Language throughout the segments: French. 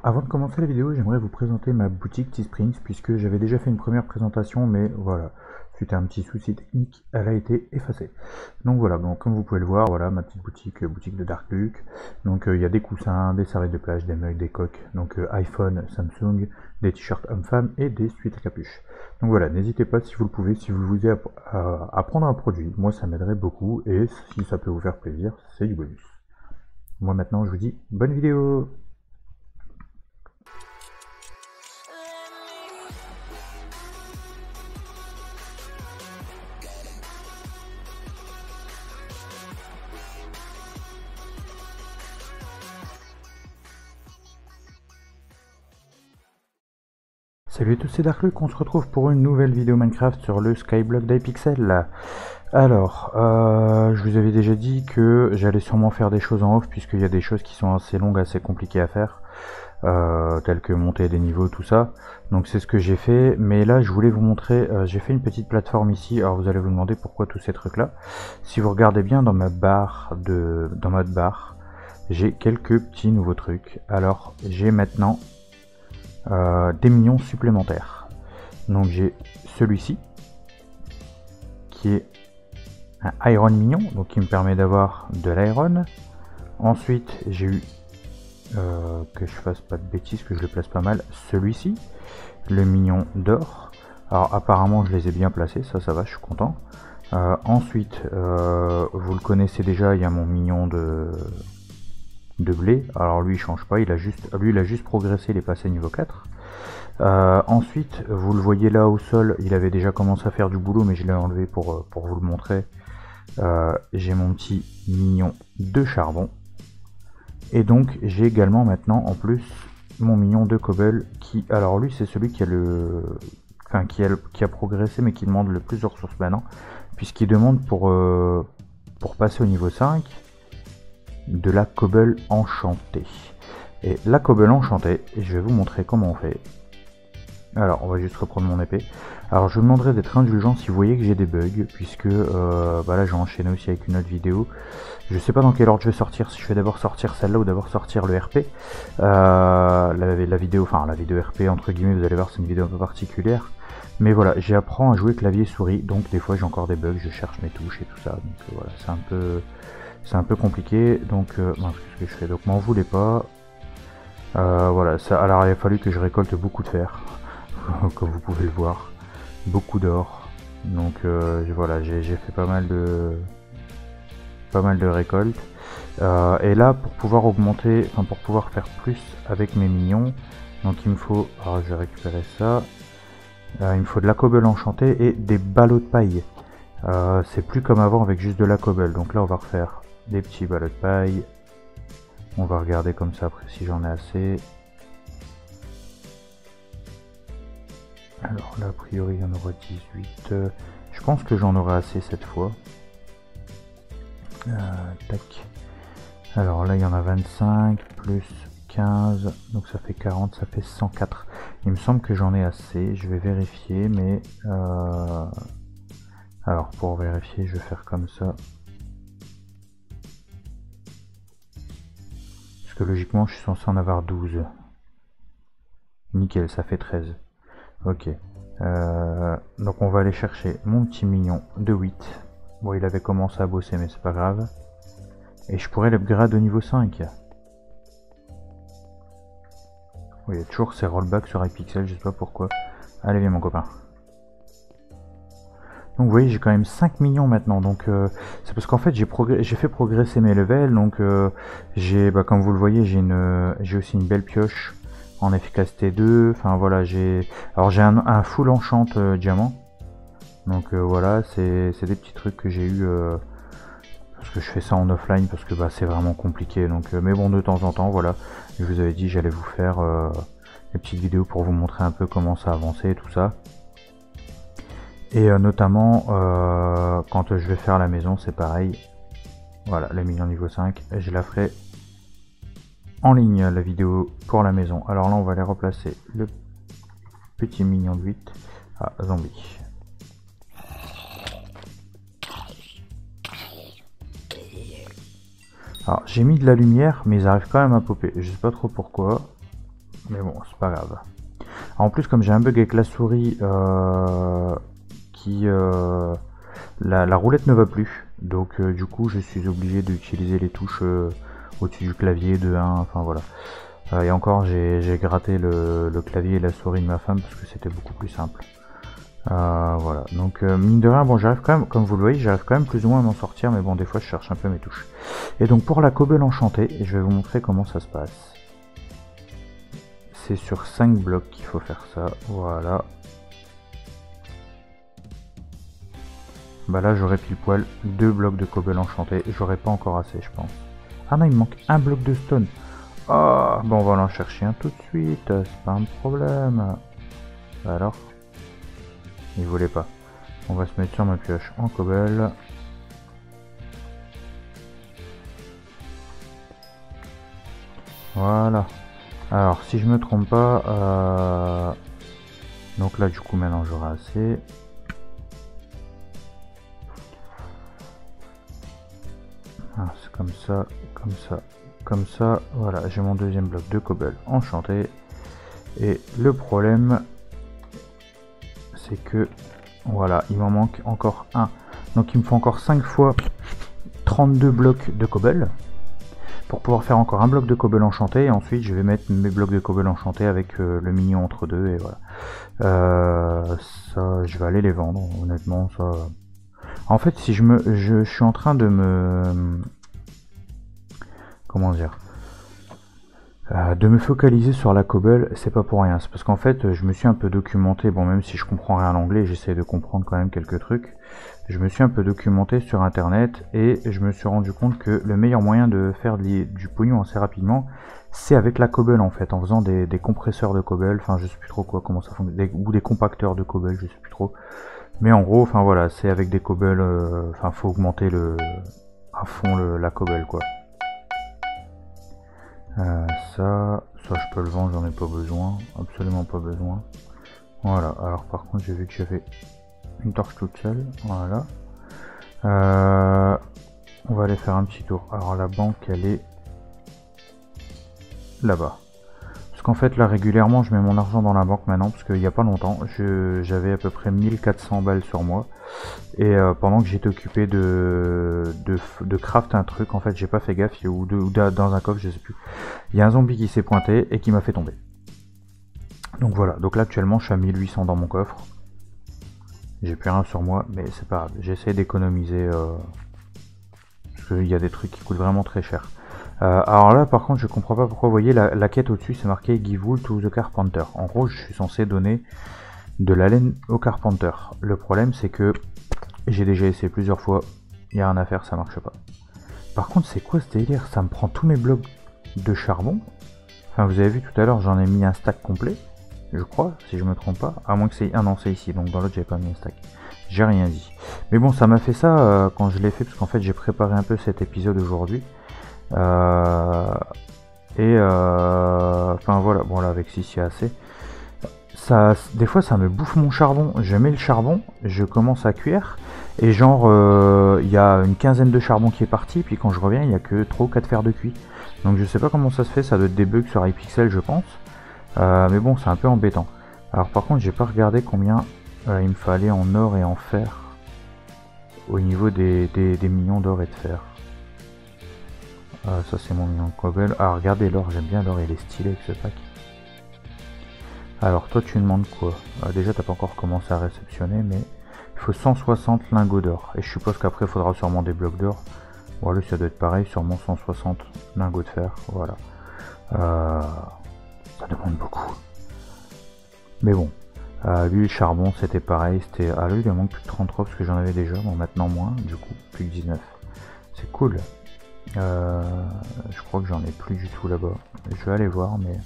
Avant de commencer la vidéo, j'aimerais vous présenter ma boutique Teespring, puisque j'avais déjà fait une première présentation, mais voilà, suite à un petit souci technique, elle a été effacée. Donc voilà, donc comme vous pouvez le voir, voilà ma petite boutique, boutique de Dark Luke. Donc il y a des coussins, des serviettes de plage, des mugs, des coques, donc iPhone, Samsung, des t-shirts hommes-femmes et des suites à capuche. Donc voilà, n'hésitez pas si vous le pouvez, si vous voulez à prendre un produit, moi ça m'aiderait beaucoup, et si ça peut vous faire plaisir, c'est du bonus. Moi maintenant je vous dis bonne vidéo. Salut à tous, c'est Darkluke, on se retrouve pour une nouvelle vidéo Minecraft sur le Skyblock d'Hypixel. Alors, je vous avais déjà dit que j'allais sûrement faire des choses en off, puisqu'il y a des choses qui sont assez longues, assez compliquées à faire, telles que monter des niveaux, tout ça. Donc c'est ce que j'ai fait, mais là je voulais vous montrer, j'ai fait une petite plateforme ici. Alors vous allez vous demander pourquoi tous ces trucs là. Si vous regardez bien dans ma barre, dans mode barre, j'ai quelques petits nouveaux trucs. Alors j'ai maintenant des minions supplémentaires. Donc j'ai celui-ci qui est un Iron Minion, donc qui me permet d'avoir de l'Iron. Ensuite j'ai eu, que je fasse pas de bêtises, que je le place pas mal, celui-ci, le minion d'or. Alors apparemment je les ai bien placés, ça va, je suis content. Ensuite, vous le connaissez déjà, il y a mon mignon de blé. Alors lui il change pas, il a juste progressé, il est passé niveau 4. Ensuite, vous le voyez là au sol, il avait déjà commencé à faire du boulot, mais je l'ai enlevé pour vous le montrer. J'ai mon petit mignon de charbon. Et donc j'ai également maintenant en plus mon mignon de cobble qui, alors lui c'est celui qui a qui a progressé mais qui demande le plus de ressources maintenant, puisqu'il demande pour passer au niveau 5 de la cobble enchantée. Et la cobble enchantée, je vais vous montrer comment on fait. Alors on va juste reprendre mon épée. Alors je vous demanderai d'être indulgent si vous voyez que j'ai des bugs, puisque là j'ai enchaîné aussi avec une autre vidéo. Je sais pas dans quel ordre je vais sortir, si je vais d'abord sortir celle-là ou d'abord sortir le RP. La vidéo RP entre guillemets, vous allez voir, c'est une vidéo un peu particulière. Mais voilà, j'apprends à jouer clavier souris, donc des fois j'ai encore des bugs, je cherche mes touches et tout ça. Donc voilà, c'est un peu compliqué. Donc qu'est-ce que je fais? Donc m'en voulez pas. Voilà, ça, alors il a fallu que je récolte beaucoup de fer, comme vous pouvez le voir, beaucoup d'or. Donc voilà, j'ai fait pas mal de récoltes. Et là, pour pouvoir augmenter, enfin pour pouvoir faire plus avec mes minions, donc il me faut, alors je vais récupérer ça. Il me faut de la cobble enchantée et des ballots de paille. C'est plus comme avant avec juste de la cobble. Donc là, on va refaire des petits ballots de paille. On va regarder comme ça après si j'en ai assez. Alors là, a priori, il y en aura 18. Je pense que j'en aurai assez cette fois. Tac. Alors là, il y en a 25, plus 15, donc ça fait 40, ça fait 104. Il me semble que j'en ai assez, je vais vérifier, mais... Alors, pour vérifier, je vais faire comme ça. Parce que logiquement, je suis censé en avoir 12. Nickel, ça fait 13. Ok. Donc on va aller chercher mon petit mignon de 8. Bon, il avait commencé à bosser, mais c'est pas grave. Et je pourrais l'upgrade au niveau 5. Oui, il y a toujours ces rollbacks sur Hypixel, je sais pas pourquoi. Allez, viens mon copain. Donc vous voyez, j'ai quand même 5 millions maintenant. Donc c'est parce qu'en fait j'ai fait progresser mes levels. Donc comme vous le voyez, j'ai aussi une belle pioche en efficacité 2. Enfin voilà, j'ai un full enchant diamant. Donc voilà, c'est des petits trucs que j'ai eu parce que je fais ça en offline, parce que c'est vraiment compliqué. Donc mais bon, de temps en temps, voilà, je vous avais dit j'allais vous faire des petites vidéos pour vous montrer un peu comment ça avançait et tout ça. Et notamment quand je vais faire la maison, c'est pareil. Voilà, la minion niveau 5, je la ferai en ligne, la vidéo pour la maison. Alors là, on va aller replacer le petit minion de 8 à zombie. Alors j'ai mis de la lumière, mais ils arrivent quand même à popper. Je sais pas trop pourquoi. Mais bon, c'est pas grave. En plus, comme j'ai un bug avec la souris la roulette ne va plus. Donc du coup, je suis obligé d'utiliser les touches au-dessus du clavier de 1. Enfin voilà. Et encore, j'ai gratté le clavier et la souris de ma femme parce que c'était beaucoup plus simple. Voilà, donc mine de rien, bon, j'arrive quand même, comme vous le voyez, j'arrive quand même plus ou moins à m'en sortir, mais bon, des fois je cherche un peu mes touches. Et donc pour la cobble enchantée, je vais vous montrer comment ça se passe. C'est sur 5 blocs qu'il faut faire ça, voilà. Bah là j'aurais pile poil 2 blocs de cobble enchantée, j'aurais pas encore assez je pense. Ah non, il me manque un bloc de stone. Ah, bon, on va en chercher un tout de suite, c'est pas un problème. Alors, il voulait pas. On va se mettre sur ma pioche en cobble. Voilà. Alors, si je me trompe pas, donc là, du coup, maintenant, j'aurai assez. Ah, c'est comme ça, comme ça, comme ça. Voilà, j'ai mon deuxième bloc de cobble enchanté. Et le problème, c'est que, voilà, il m'en manque encore un. Donc, il me faut encore 5 fois 32 blocs de cobble pour pouvoir faire encore un bloc de cobble enchanté, et ensuite je vais mettre mes blocs de cobble enchanté avec le mignon entre deux, et voilà. Ça, je vais aller les vendre, honnêtement, ça... En fait, si je suis en train de me... Comment dire, de me focaliser sur la cobble, c'est pas pour rien. C'est parce qu'en fait, je me suis un peu documenté, bon, même si je comprends rien à l'anglais, j'essaie de comprendre quand même quelques trucs. Je me suis un peu documenté sur internet et je me suis rendu compte que le meilleur moyen de faire du pognon assez rapidement, c'est avec la cobble en fait, en faisant des compresseurs de cobble, enfin je sais plus trop quoi, comment ça fonctionne, ou des compacteurs de cobble, je sais plus trop. Mais en gros, enfin voilà, c'est avec des cobble, enfin faut augmenter à fond la cobble quoi. Ça je peux le vendre, j'en ai pas besoin, absolument pas besoin. Voilà, alors par contre j'ai vu que j'avais une torche toute seule, voilà. On va aller faire un petit tour. Alors la banque elle est là-bas. Parce qu'en fait là régulièrement je mets mon argent dans la banque maintenant, parce qu'il n'y a pas longtemps j'avais à peu près 1400 balles sur moi. Et pendant que j'étais occupé de craft un truc, en fait j'ai pas fait gaffe, ou dans un coffre, je sais plus. Il y a un zombie qui s'est pointé et qui m'a fait tomber. Donc voilà, donc là actuellement je suis à 1800 dans mon coffre. J'ai plus rien sur moi, mais c'est pas grave. J'essaie d'économiser parce qu'il y a des trucs qui coûtent vraiment très cher. Alors là par contre je comprends pas pourquoi, vous voyez la quête au dessus c'est marqué Give wool to the carpenter. En gros je suis censé donner de la laine au carpenter. Le problème c'est que j'ai déjà essayé plusieurs fois, il n'y a rien à faire, ça marche pas. Par contre c'est quoi ce délire, ça me prend tous mes blocs de charbon. Enfin vous avez vu tout à l'heure j'en ai mis un stack complet, je crois, si je me trompe pas. À moins que c'est... Ah non c'est ici, donc dans l'autre j'avais pas mis un stack. J'ai rien dit. Mais bon ça m'a fait ça quand je l'ai fait, parce qu'en fait j'ai préparé un peu cet épisode aujourd'hui. Enfin voilà, bon là avec 6 il y a assez. Ça, des fois ça me bouffe mon charbon, je mets le charbon, je commence à cuire, et genre il y a une quinzaine de charbon qui est parti, puis quand je reviens il n'y a que 3 ou 4 fers de cuit. Donc je sais pas comment ça se fait, ça doit être des bugs sur iPixel je pense. Mais bon c'est un peu embêtant. Alors par contre j'ai pas regardé combien il me fallait en or et en fer au niveau des millions d'or et de fer. Ça c'est mon million de cobble. Ah regardez l'or, j'aime bien l'or, il est stylé avec ce pack. Alors toi tu demandes quoi? Déjà t'as pas encore commencé à réceptionner, mais il faut 160 lingots d'or. Et je suppose qu'après il faudra sûrement des blocs d'or. Voilà, ça doit être pareil, sûrement 160 lingots de fer. Voilà. Ça demande beaucoup. Mais bon. Lui le charbon c'était pareil. C'était. Ah lui il manque plus de 33 parce que j'en avais déjà. Bon maintenant moins, du coup, plus que 19. C'est cool. Je crois que j'en ai plus du tout là-bas. Je vais aller voir, mais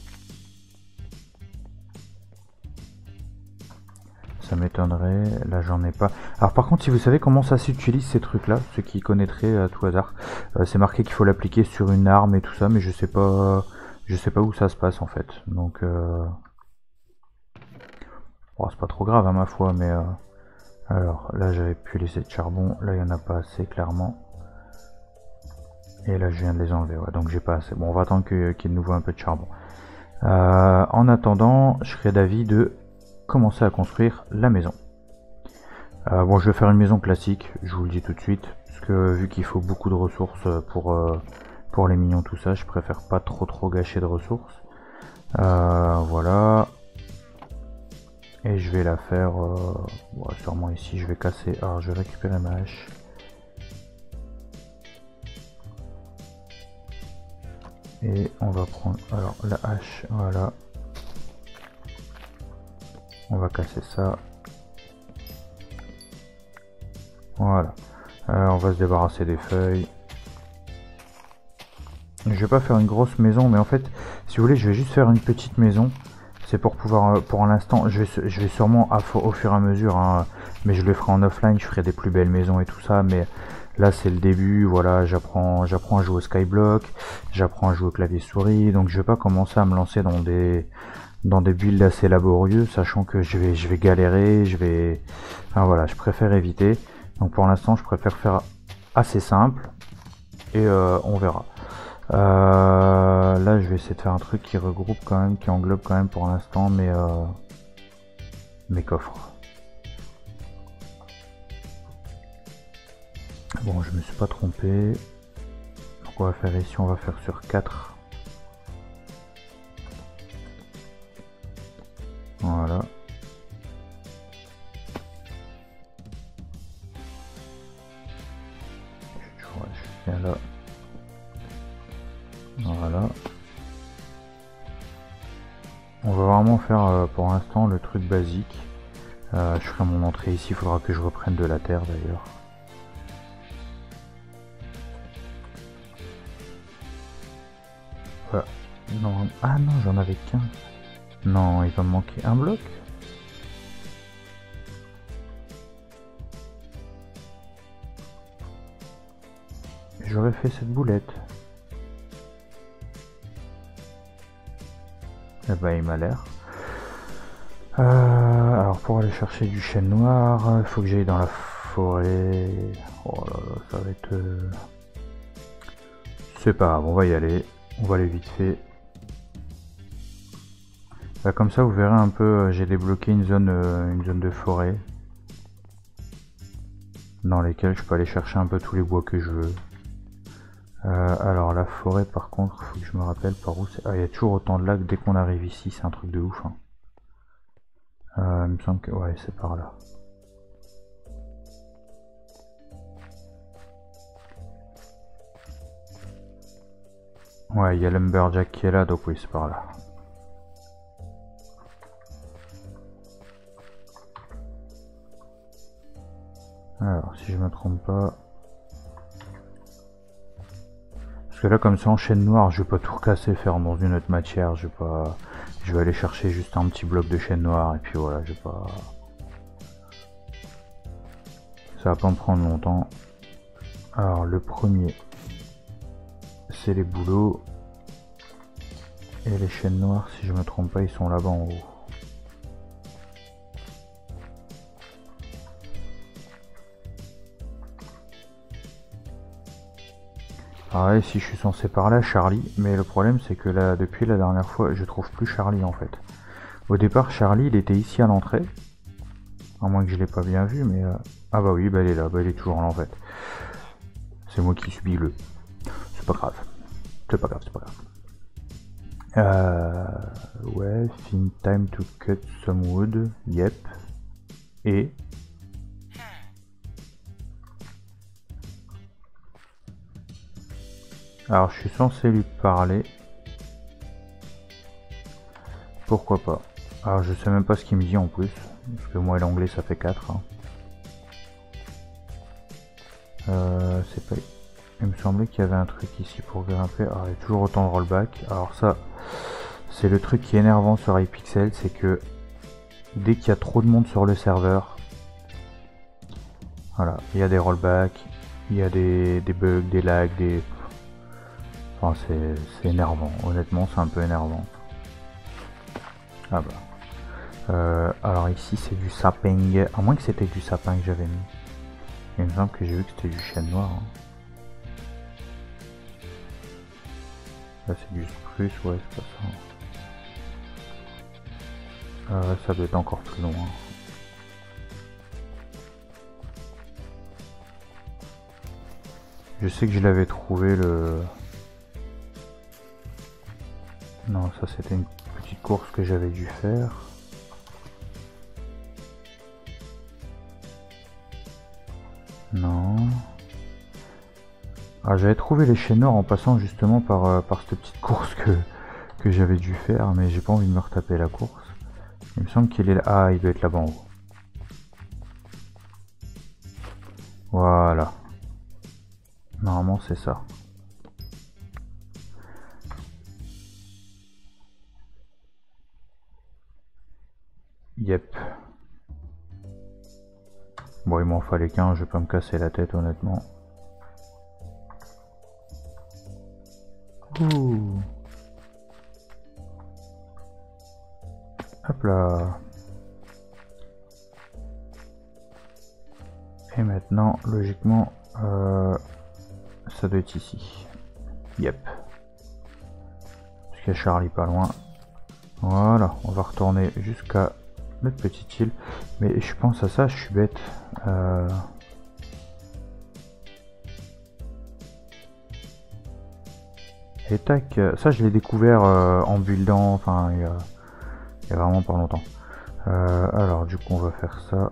ça m'étonnerait. Là, j'en ai pas. Alors, par contre, si vous savez comment ça s'utilise ces trucs-là, ceux qui connaîtraient à tout hasard, c'est marqué qu'il faut l'appliquer sur une arme et tout ça, mais je sais pas où ça se passe en fait. Donc, bon, c'est pas trop grave à ma foi, mais alors là, j'avais pu laisser de charbon. Là, il y en a pas assez clairement. Et là je viens de les enlever, ouais, donc j'ai pas assez. Bon on va attendre qu'il y ait de nouveau un peu de charbon. En attendant, je serais d'avis de commencer à construire la maison. Bon, je vais faire une maison classique, je vous le dis tout de suite, parce que vu qu'il faut beaucoup de ressources pour les mignons, tout ça, je préfère pas trop gâcher de ressources. Voilà. Et je vais la faire, bon, sûrement ici, je vais casser, alors je vais récupérer ma hache. Et on va prendre, alors la hache, voilà. On va casser ça. Voilà. On va se débarrasser des feuilles. Je vais pas faire une grosse maison, mais en fait, si vous voulez, je vais juste faire une petite maison. C'est pour pouvoir, pour l'instant, je vais sûrement au fur et à mesure, hein, mais je le ferai en offline, je ferai des plus belles maisons et tout ça, mais là c'est le début, voilà, j'apprends à jouer au Skyblock, j'apprends à jouer au clavier souris, donc je vais pas commencer à me lancer dans des builds assez laborieux, sachant que je vais galérer, enfin voilà, je préfère éviter. Donc pour l'instant, je préfère faire assez simple et on verra. Là, je vais essayer de faire un truc qui regroupe quand même, qui englobe quand même pour l'instant mes coffres. Bon, je me suis pas trompé. Donc on va faire ici, on va faire sur 4. Voilà. Je viens là. Voilà. On va vraiment faire pour l'instant le truc basique. Je ferai mon entrée ici, il faudra que je reprenne de la terre d'ailleurs. Voilà. Non, ah non, j'en avais qu'un. Non, il va me manquer un bloc. J'aurais fait cette boulette. Eh ben, il m'a l'air. Alors pour aller chercher du chêne noir, il faut que j'aille dans la forêt. Oh là là, ça va être... C'est pas grave, on va y aller. On va aller vite fait. Bah, comme ça, vous verrez un peu, j'ai débloqué une zone de forêt. Dans lesquelles je peux aller chercher un peu tous les bois que je veux. Alors la forêt par contre, faut que je me rappelle par où c'est. Ah, il y a toujours autant de lacs dès qu'on arrive ici, c'est un truc de ouf. Hein. Il me semble que... Ouais, c'est par là. Ouais, il y a l'Umberjack qui est là, donc oui, c'est par là. Alors, si je me trompe pas... Parce que là, comme ça, en chêne noir, je vais pas tout recasser, faire dans une autre matière, je vais pas... Je vais aller chercher juste un petit bloc de chêne noir, et puis voilà, je vais pas... Ça va pas me prendre longtemps. Alors, le premier, c'est les bouleaux. Et les chênes noirs, si je me trompe pas, ils sont là-bas en haut. Ah ouais, si je suis censé parler à Charlie, mais le problème c'est que là, depuis la dernière fois, je trouve plus Charlie en fait. Au départ, Charlie, il était ici à l'entrée. À moins que je l'ai pas bien vu, mais... Ah bah oui, bah il est là, bah il est toujours là en fait. C'est moi qui subis le... C'est pas grave. C'est pas grave, c'est pas grave. Ouais, think time to cut some wood. Yep. Et... Alors, je suis censé lui parler. Pourquoi pas. Alors, je sais même pas ce qu'il me dit en plus. Parce que moi, l'anglais, ça fait 4. Hein. C'est pas... Il me semblait qu'il y avait un truc ici pour grimper. Alors, il y a toujours autant de rollback. Alors ça, c'est le truc qui est énervant sur Hypixel. C'est que dès qu'il y a trop de monde sur le serveur, voilà, il y a des rollbacks, il y a des bugs, des lags, des... Enfin, c'est énervant. Honnêtement, c'est un peu énervant. Ah bah. Alors ici, c'est du sapin. À moins que c'était du sapin que j'avais mis. Il me semble que j'ai vu que c'était du chêne noir. Hein. Là, c'est du spruce, ouais, c'est pas ça. Ça doit être encore plus loin. Je sais que je l'avais trouvé le... Non, ça c'était une petite course que j'avais dû faire. Non. Ah, j'avais trouvé les chaînes nord en passant justement par cette petite course que j'avais dû faire, mais j'ai pas envie de me retaper la course. Il me semble qu'il est là. Ah, il doit être là-bas en haut. Voilà. Normalement, c'est ça. Yep. Bon, il m'en fallait qu'un, je vais pas me casser la tête, honnêtement. Ouh. Hop là. Et maintenant, logiquement, ça doit être ici. Yep. Parce qu'il y a Charlie pas loin. Voilà, on va retourner jusqu'à notre petite île. Mais je pense à ça, je suis bête. Et tac, ça je l'ai découvert en buildant, enfin il y a vraiment pas longtemps. Alors du coup on va faire ça,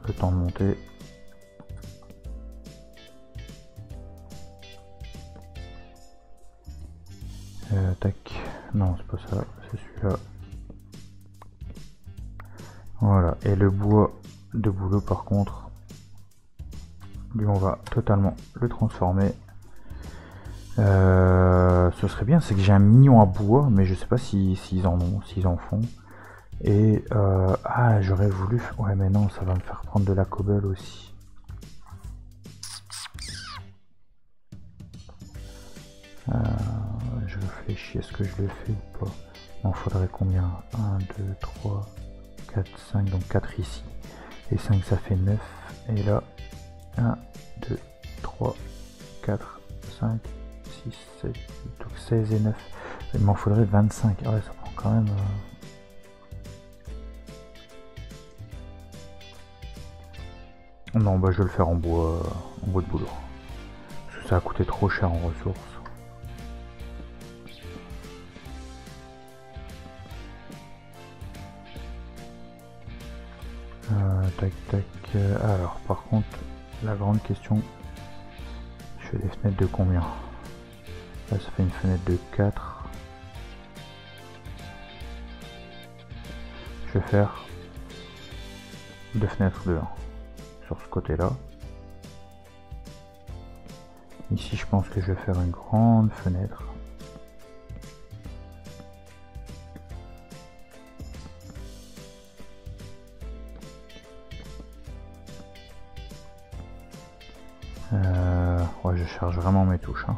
le temps de monter. Tac, non c'est pas ça, c'est celui-là. Voilà, et le bois de boulot par contre, lui on va totalement le transformer. Ce serait bien, c'est que j'ai un mignon à bois, mais je sais pas s'ils en ont, s'ils en font. Et ah, j'aurais voulu... Ouais, mais non, ça va me faire prendre de la cobble aussi. Je réfléchis, est-ce que je le fais ou pas? Il faudrait combien? 1, 2, 3, 4, 5, donc 4 ici. Et 5, ça fait 9. Et là, 1, 2, 3, 4, 5, 6, 7, 8, donc 16 et 9. Il m'en faudrait 25. Ah ouais, ça prend quand même... Non, bah je vais le faire en bois de boulot. Parce que ça a coûté trop cher en ressources. Tac tac. Alors par contre, la grande question, je fais des fenêtres de combien? Là ça fait une fenêtre de 4. Je vais faire 2 fenêtres de 1 sur ce côté là. Ici je pense que je vais faire une grande fenêtre. Ouais, je charge vraiment mes touches. Hein.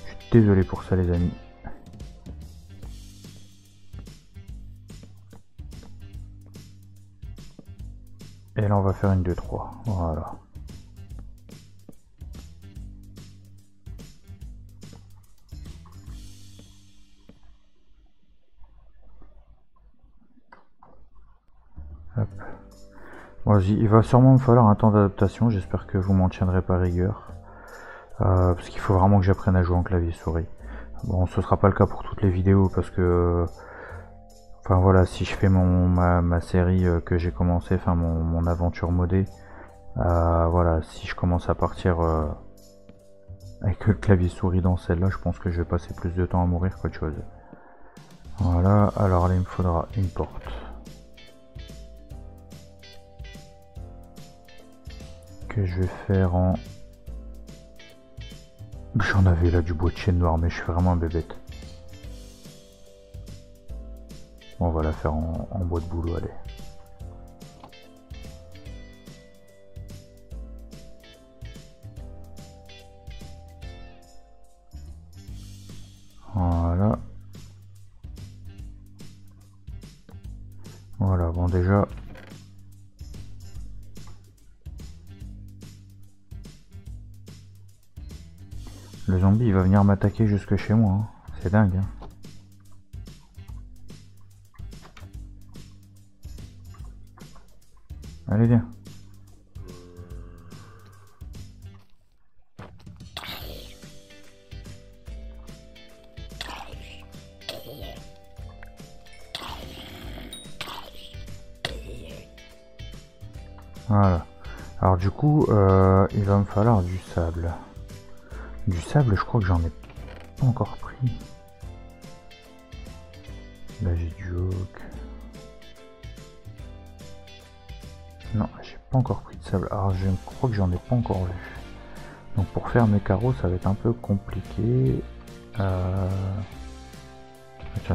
Je suis désolé pour ça les amis. Et là on va faire une 2-3. Voilà. Hop. Bon, il va sûrement me falloir un temps d'adaptation, j'espère que vous m'en tiendrez pas rigueur. Parce qu'il faut vraiment que j'apprenne à jouer en clavier souris. Bon, ce sera pas le cas pour toutes les vidéos parce que... Enfin voilà, si je fais ma série que j'ai commencé, enfin mon aventure modée, voilà, si je commence à partir avec le clavier souris dans celle-là, je pense que je vais passer plus de temps à mourir qu'autre chose. Voilà, alors là il me faudra une porte. Que je vais faire en... J'en avais là du bois de chêne noir, mais je suis vraiment un bébête. Bon, on va la faire en bois de boulot, allez. Voilà. Voilà, bon déjà... Le zombie il va venir m'attaquer jusque chez moi, hein. C'est dingue. Hein. Allez, viens. Voilà. Alors du coup, il va me falloir du sable. Du sable, je crois que j'en ai pas encore pris. Là j'ai du oak. Non, j'ai pas encore pris de sable. Alors je crois que j'en ai pas encore vu. Donc pour faire mes carreaux, ça va être un peu compliqué. Tiens,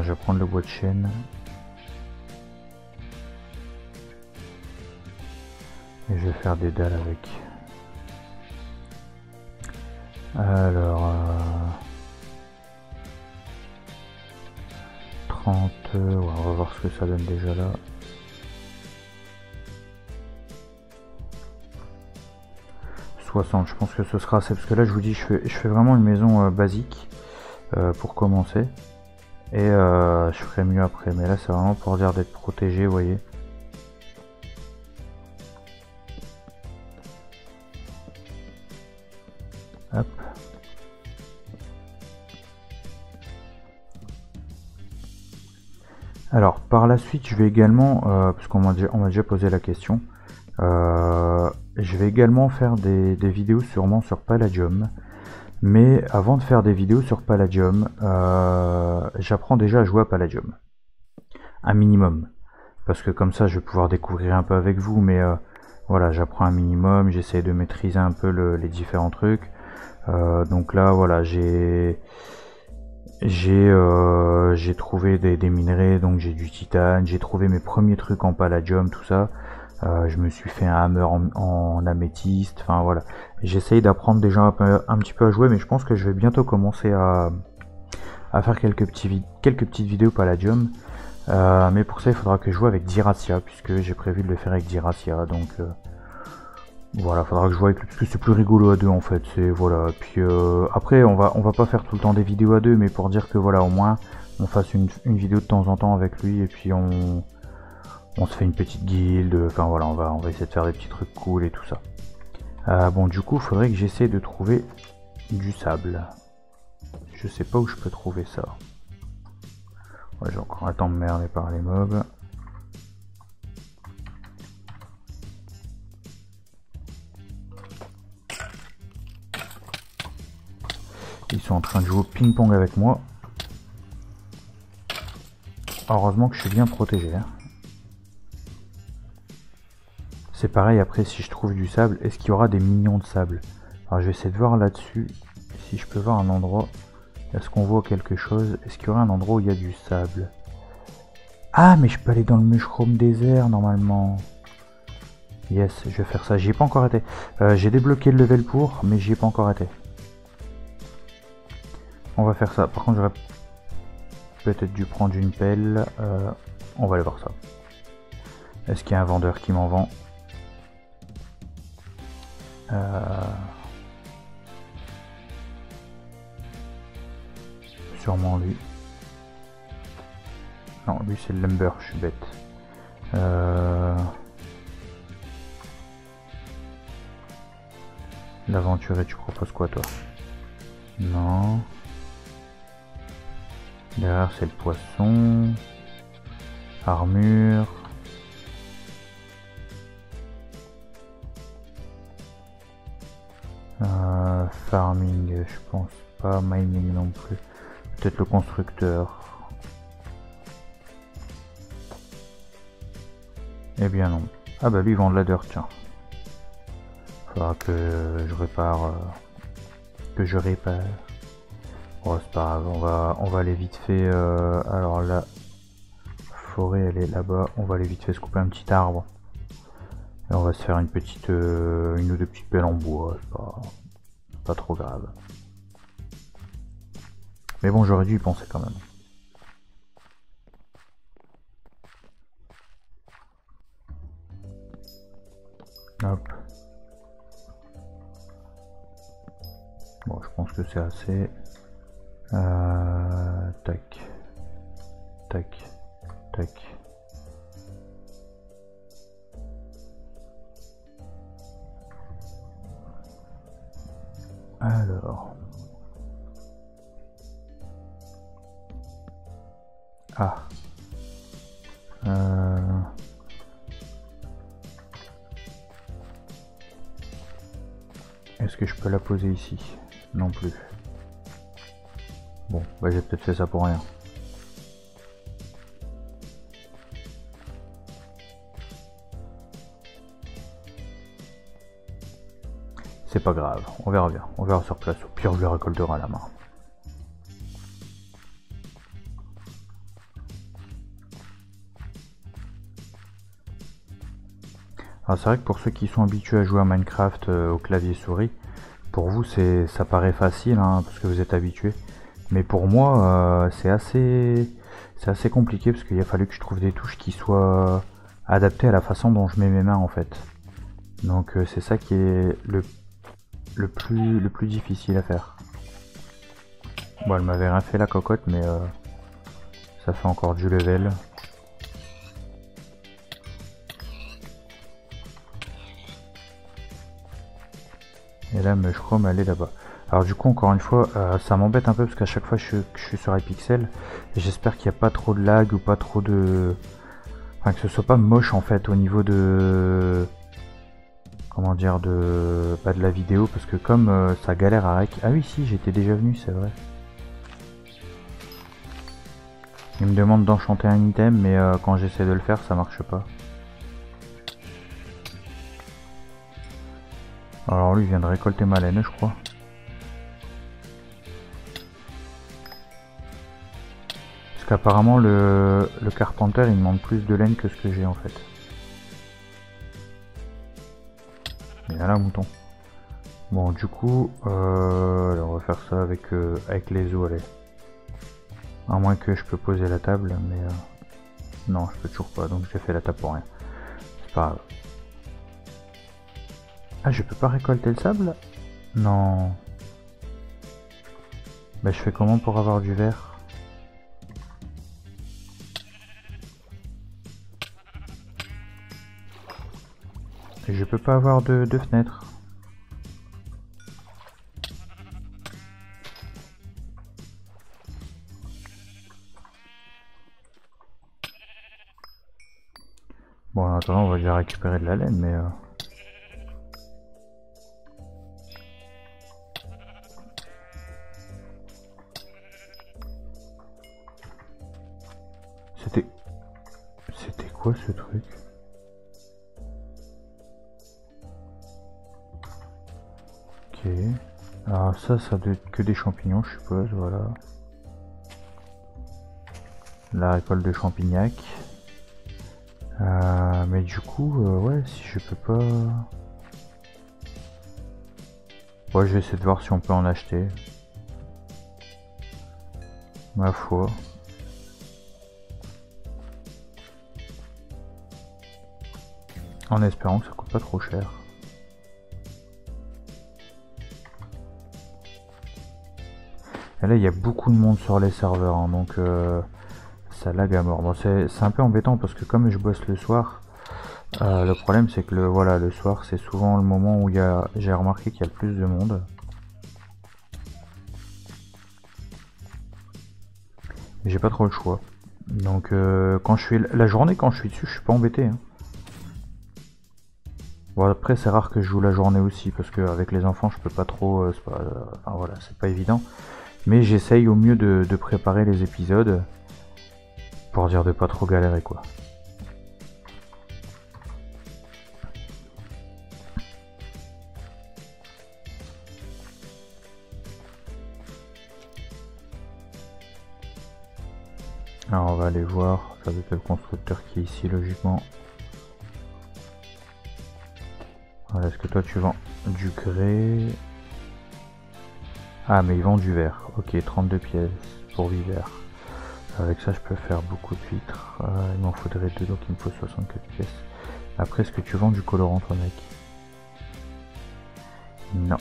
je vais prendre le bois de chêne. Et je vais faire des dalles avec. Alors... 30... ouais, on va voir ce que ça donne déjà là. Je pense que ce sera assez, parce que là je vous dis je fais vraiment une maison basique pour commencer et je ferai mieux après, mais là c'est vraiment pour dire d'être protégé, vous voyez. Hop. Alors par la suite je vais également, parce qu'on m'a déjà posé la question, je vais également faire des vidéos sûrement sur Palladium. Mais avant de faire des vidéos sur Palladium, j'apprends déjà à jouer à Palladium. Un minimum. Parce que comme ça, je vais pouvoir découvrir un peu avec vous. Mais voilà, j'apprends un minimum. J'essaie de maîtriser un peu les différents trucs. Donc là, voilà, j'ai trouvé des minerais. Donc j'ai du titane. J'ai trouvé mes premiers trucs en Palladium, tout ça. Je me suis fait un hammer en améthyste, enfin voilà. J'essaye d'apprendre déjà un petit peu à jouer, mais je pense que je vais bientôt commencer à faire quelques petites vidéos Palladium. Mais pour ça, il faudra que je joue avec Diracia, puisque j'ai prévu de le faire avec Diracia. Donc voilà, il faudra que je joue avec lui, parce que c'est plus rigolo à deux en fait. Voilà. Puis après, on va pas faire tout le temps des vidéos à deux, mais pour dire que voilà, au moins, on fasse une vidéo de temps en temps avec lui, et puis on se fait une petite guilde, enfin voilà, on va essayer de faire des petits trucs cool et tout ça. Bon, du coup, il faudrait que j'essaie de trouver du sable. Je sais pas où je peux trouver ça. Ouais, j'ai encore un temps de merder par les mobs. Ils sont en train de jouer au ping-pong avec moi. Heureusement que je suis bien protégé. Hein. C'est pareil après, si je trouve du sable, est-ce qu'il y aura des millions de sable? Alors je vais essayer de voir là-dessus, si je peux voir un endroit. Est-ce qu'on voit quelque chose? Est-ce qu'il y aura un endroit où il y a du sable? Ah, mais je peux aller dans le mushroom désert normalement. Yes, je vais faire ça. J'y ai pas encore été. J'ai débloqué le level pour, mais j'y ai pas encore été. On va faire ça. Par contre, j'aurais peut-être dû prendre une pelle. On va aller voir ça. Est-ce qu'il y a un vendeur qui m'en vend? Sûrement lui. Non, lui c'est le lumber, je suis bête. L'aventurier, tu proposes quoi toi? Non. Derrière c'est le poisson. Armure. Farming, je pense pas. Mining non plus. Peut-être le constructeur. Eh bien non. Ah bah lui il vend de la dirt, tiens. Faudra que je répare. Oh c'est pas grave, on va aller vite fait. Alors la forêt elle est là-bas. On va aller vite fait se couper un petit arbre. Et on va se faire une petite, une ou deux petites pelles en bois. C'est pas trop grave. Mais bon, j'aurais dû y penser quand même. Hop. Bon, je pense que c'est assez. Tac. Tac. Tac. Alors. Ah. Est-ce que je peux la poser ici? Non plus. Bon, bah j'ai peut-être fait ça pour rien. C'est pas grave, on verra bien, on verra sur place, au pire je le récoltera à la main. Alors c'est vrai que pour ceux qui sont habitués à jouer à Minecraft au clavier souris, pour vous ça paraît facile hein, parce que vous êtes habitués. Mais pour moi c'est assez compliqué parce qu'il a fallu que je trouve des touches qui soient adaptées à la façon dont je mets mes mains en fait. Donc c'est ça qui est le plus difficile à faire. Bon, elle m'avait rien fait la cocotte, mais ça fait encore du level. Et là, je crois m'aller là-bas. Alors du coup, encore une fois, ça m'embête un peu parce qu'à chaque fois que je suis sur Hypixel, j'espère qu'il n'y a pas trop de lag ou pas trop de... Enfin, que ce soit pas moche en fait au niveau de... Comment dire, pas de la vidéo, parce que comme ça galère à rec... Ah oui, si, j'étais déjà venu, c'est vrai. Il me demande d'enchanter un item, mais quand j'essaie de le faire, ça marche pas. Alors lui, il vient de récolter ma laine, je crois. Parce qu'apparemment, le carpenter, il demande plus de laine que ce que j'ai en fait. Il y a là, mouton. Bon, du coup, on va faire ça avec les os, allez. À moins que je peux poser la table, mais non, je peux toujours pas, donc j'ai fait la table pour rien. C'est pas grave. Ah, je peux pas récolter le sable? Non. Bah, je fais comment pour avoir du verre? Et je peux pas avoir de fenêtre. Bon, en attendant, on va déjà récupérer de la laine, mais... C'était quoi ce truc? Ok. Alors ça doit être que des champignons, je suppose, voilà. La récolte de champignac. Mais du coup, ouais, si je peux pas... Ouais, je vais essayer de voir si on peut en acheter. Ma foi. En espérant que ça coûte pas trop cher. Et là, il y a beaucoup de monde sur les serveurs, hein, donc ça lag à mort. Bon, c'est un peu embêtant parce que comme je bosse le soir, le problème c'est que le soir c'est souvent le moment où j'ai remarqué qu'il y a le plus de monde. Mais j'ai pas trop le choix. Donc quand je suis la journée, quand je suis dessus, je suis pas embêté. Hein. Bon, après c'est rare que je joue la journée aussi parce qu'avec les enfants je peux pas trop, enfin voilà, c'est pas évident. Mais j'essaye au mieux de préparer les épisodes pour dire de pas trop galérer quoi. Alors on va aller voir, ça doit être le constructeur qui est ici logiquement. Voilà, est-ce que toi tu vends du grès? Ah mais ils vendent du verre, ok, 32 pièces pour 8 verres. Avec ça je peux faire beaucoup de vitres, il m'en faudrait 2 donc il me faut 64 pièces. Après est-ce que tu vends du colorant toi mec? Non.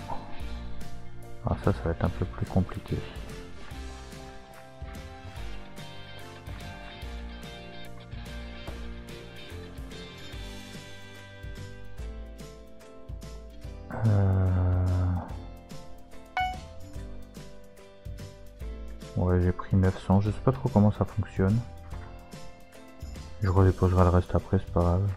Alors ça va être un peu plus compliqué. Ouais, j'ai pris 900, je sais pas trop comment ça fonctionne. Je redéposerai le reste après, c'est pas grave.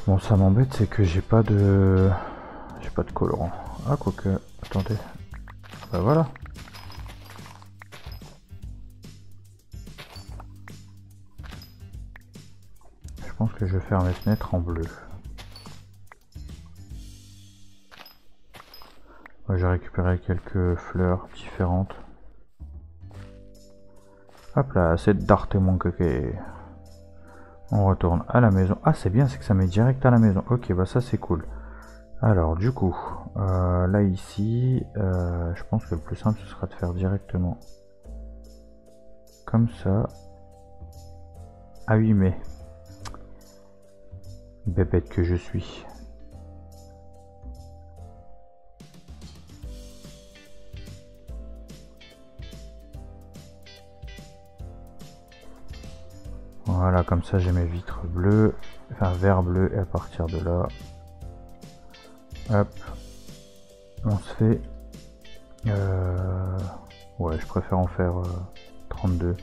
Bon, ça m'embête, c'est que j'ai pas de colorant. Ah, quoique, attendez. Bah voilà. Je pense que je vais faire mes fenêtres en bleu. Ouais, j'ai récupéré quelques fleurs différentes. Hop là, c'est d'arte mon coquet. On retourne à la maison. Ah, c'est bien, c'est que ça met direct à la maison. Ok, bah ça c'est cool. Alors du coup, là ici, je pense que le plus simple ce sera de faire directement comme ça. Ah oui, mais bébête que je suis. Voilà, comme ça j'ai mes vitres bleues, enfin vert bleu, et à partir de là, hop, on se fait, ouais, je préfère en faire 32,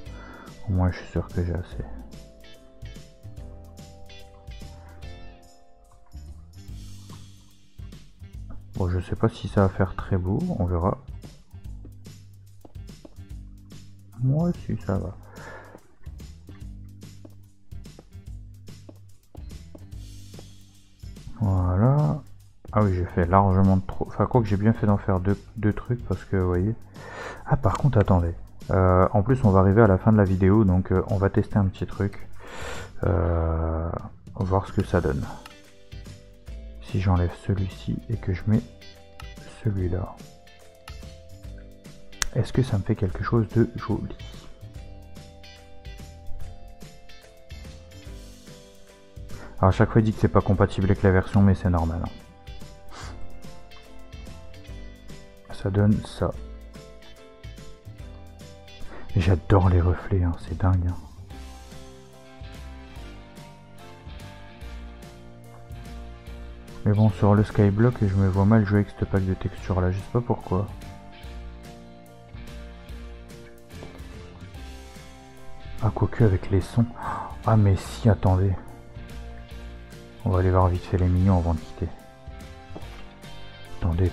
au moins je suis sûr que j'ai assez. Bon, je sais pas si ça va faire très beau, on verra. Moi si ça va. Voilà. Ah oui, j'ai fait largement de trop. Enfin, quoi que j'ai bien fait d'en faire deux trucs parce que, vous voyez. Ah, par contre, attendez. En plus, on va arriver à la fin de la vidéo, donc on va tester un petit truc. Voir ce que ça donne. Si j'enlève celui-ci et que je mets celui-là. Est-ce que ça me fait quelque chose de joli? Alors, à chaque fois, il dit que c'est pas compatible avec la version, mais c'est normal. Ça donne ça. J'adore les reflets, hein, c'est dingue. Hein. Mais bon, sur le Skyblock, je me vois mal jouer avec ce pack de textures là, je sais pas pourquoi. Ah, quoique avec les sons. Ah, mais si, attendez. On va aller voir vite fait les mignons avant de quitter. Attendez.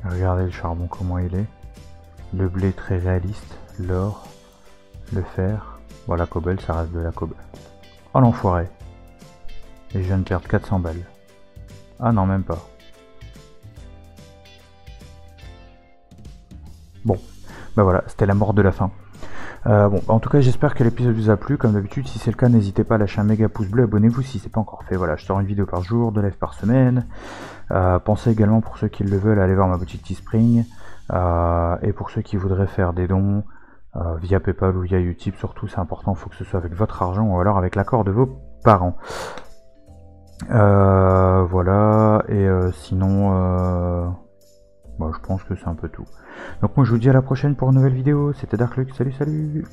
Regardez le charbon comment il est. Le blé très réaliste. L'or. Le fer. Bon, la cobble, ça reste de la cobble. Oh l'enfoiré. Et je viens de perdre 400 balles. Ah non, même pas. Bon, bah voilà, c'était la mort de la fin. Bon, en tout cas, j'espère que l'épisode vous a plu. Comme d'habitude, si c'est le cas, n'hésitez pas à lâcher un méga pouce bleu, abonnez-vous si c'est pas encore fait. Voilà, je sors une vidéo par jour, 2 lives par semaine. Pensez également, pour ceux qui le veulent, à aller voir ma boutique Teespring. Et pour ceux qui voudraient faire des dons via PayPal ou via Utip, surtout, c'est important, il faut que ce soit avec votre argent ou alors avec l'accord de vos parents. Voilà, et sinon... Bon, je pense que c'est un peu tout. Donc moi je vous dis à la prochaine pour une nouvelle vidéo. C'était Darkluck, salut.